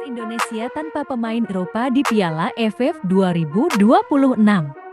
Indonesia tanpa pemain Eropa di Piala AFF 2026.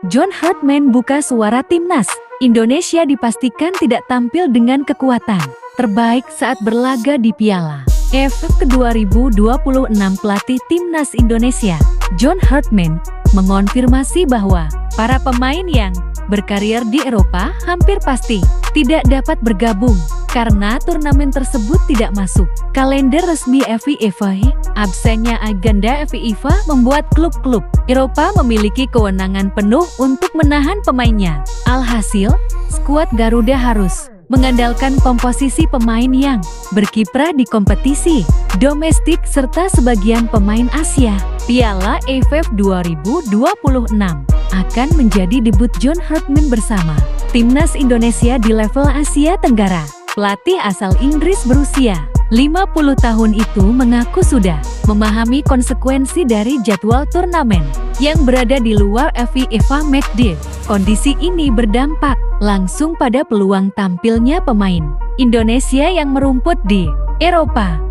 John Hartman buka suara timnas. Indonesia dipastikan tidak tampil dengan kekuatan terbaik saat berlaga di Piala AFF ke-2026. Pelatih timnas Indonesia, John Hartman, mengonfirmasi bahwa para pemain yang berkarier di Eropa hampir pasti tidak dapat bergabung karena turnamen tersebut tidak masuk kalender resmi FIFA. Absennya agenda FIFA membuat klub-klub Eropa memiliki kewenangan penuh untuk menahan pemainnya. Alhasil, skuad Garuda harus mengandalkan komposisi pemain yang berkiprah di kompetisi domestik serta sebagian pemain Asia. Piala AFF 2026 akan menjadi debut John Hartman bersama timnas Indonesia di level Asia Tenggara. Pelatih asal Inggris berusia 50 tahun itu mengaku sudah memahami konsekuensi dari jadwal turnamen yang berada di luar FIFA matchday. Kondisi ini berdampak langsung pada peluang tampilnya pemain Indonesia yang merumput di Eropa.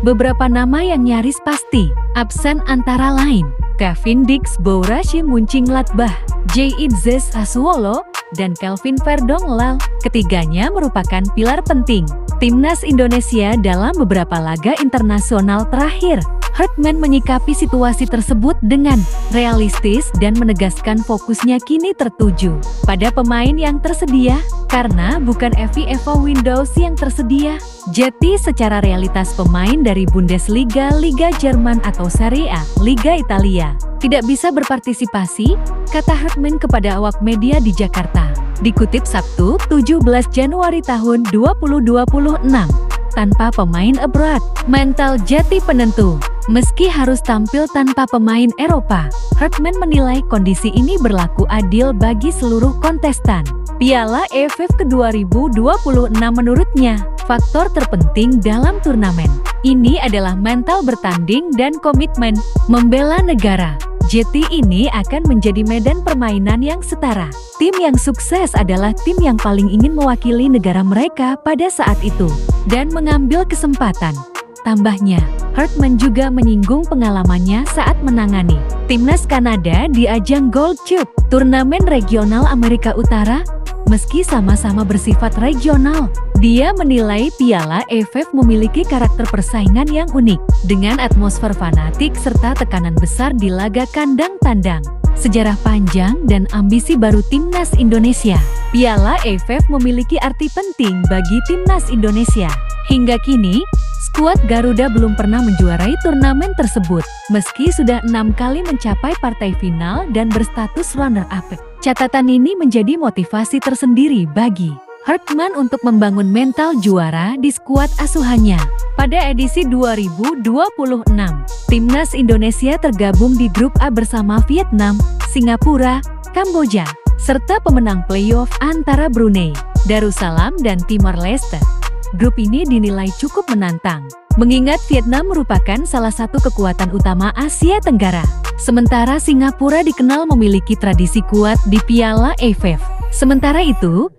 Beberapa nama yang nyaris pasti absen antara lain Kevin Dix, Bourashi Mönchengladbach, J.I.Z. Sassuolo, dan Kelvin Verdonk. Ketiganya merupakan pilar penting timnas Indonesia dalam beberapa laga internasional terakhir. Hartman menyikapi situasi tersebut dengan realistis dan menegaskan fokusnya kini tertuju pada pemain yang tersedia, karena bukan FIFA Windows yang tersedia. Jadi secara realitas pemain dari Bundesliga, Liga Jerman atau Serie A, Liga Italia tidak bisa berpartisipasi, kata Hartman kepada awak media di Jakarta. Dikutip Sabtu, 17 Januari tahun 2026. Tanpa pemain abroad, mental jadi penentu. Meski harus tampil tanpa pemain Eropa, Hartman menilai kondisi ini berlaku adil bagi seluruh kontestan Piala AFF ke-2026. Menurutnya, faktor terpenting dalam turnamen ini adalah mental bertanding dan komitmen membela negara. Jadi ini akan menjadi medan permainan yang setara. Tim yang sukses adalah tim yang paling ingin mewakili negara mereka pada saat itu dan mengambil kesempatan. Tambahnya, Hartman juga menyinggung pengalamannya saat menangani timnas Kanada di ajang Gold Cup, turnamen regional Amerika Utara. Meski sama-sama bersifat regional, dia menilai Piala AFF memiliki karakter persaingan yang unik, dengan atmosfer fanatik serta tekanan besar di laga kandang tandang. Sejarah panjang dan ambisi baru timnas Indonesia. Piala AFF memiliki arti penting bagi timnas Indonesia. Hingga kini, skuad Garuda belum pernah menjuarai turnamen tersebut, meski sudah 6 kali mencapai partai final dan berstatus runner-up. Catatan ini menjadi motivasi tersendiri bagi Hartman untuk membangun mental juara di skuad asuhannya. Pada edisi 2026, timnas Indonesia tergabung di grup A bersama Vietnam, Singapura, Kamboja, serta pemenang playoff antara Brunei, Darussalam, dan Timor Leste. Grup ini dinilai cukup menantang, mengingat Vietnam merupakan salah satu kekuatan utama Asia Tenggara. Sementara Singapura dikenal memiliki tradisi kuat di Piala AFF. Sementara itu,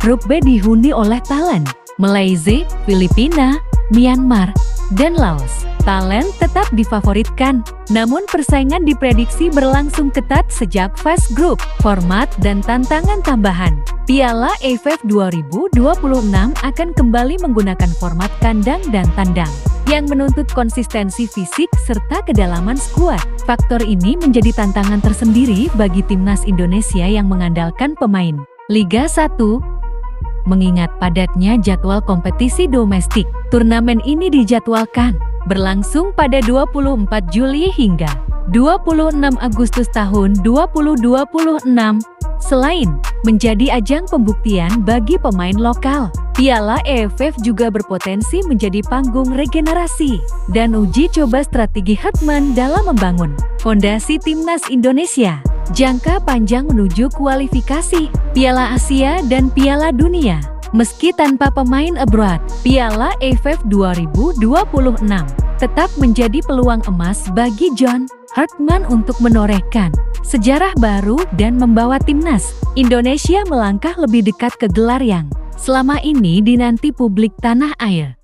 grup B dihuni oleh Thailand, Malaysia, Filipina, Myanmar, dan Laos. Thailand tetap difavoritkan, namun persaingan diprediksi berlangsung ketat sejak fase grup, format, dan tantangan tambahan. Piala AFF 2026 akan kembali menggunakan format kandang dan tandang yang menuntut konsistensi fisik serta kedalaman skuad. Faktor ini menjadi tantangan tersendiri bagi timnas Indonesia yang mengandalkan pemain Liga 1. Mengingat padatnya jadwal kompetisi domestik, turnamen ini dijadwalkan berlangsung pada 24 Juli hingga 26 Agustus tahun 2026. Selain menjadi ajang pembuktian bagi pemain lokal, Piala AFF juga berpotensi menjadi panggung regenerasi dan uji coba strategi Hartman dalam membangun fondasi timnas Indonesia jangka panjang menuju kualifikasi Piala Asia dan Piala Dunia. Meski tanpa pemain abroad, Piala AFF 2026 tetap menjadi peluang emas bagi John Hartman untuk menorehkan sejarah baru dan membawa timnas Indonesia melangkah lebih dekat ke gelar yang selama ini dinanti publik tanah air.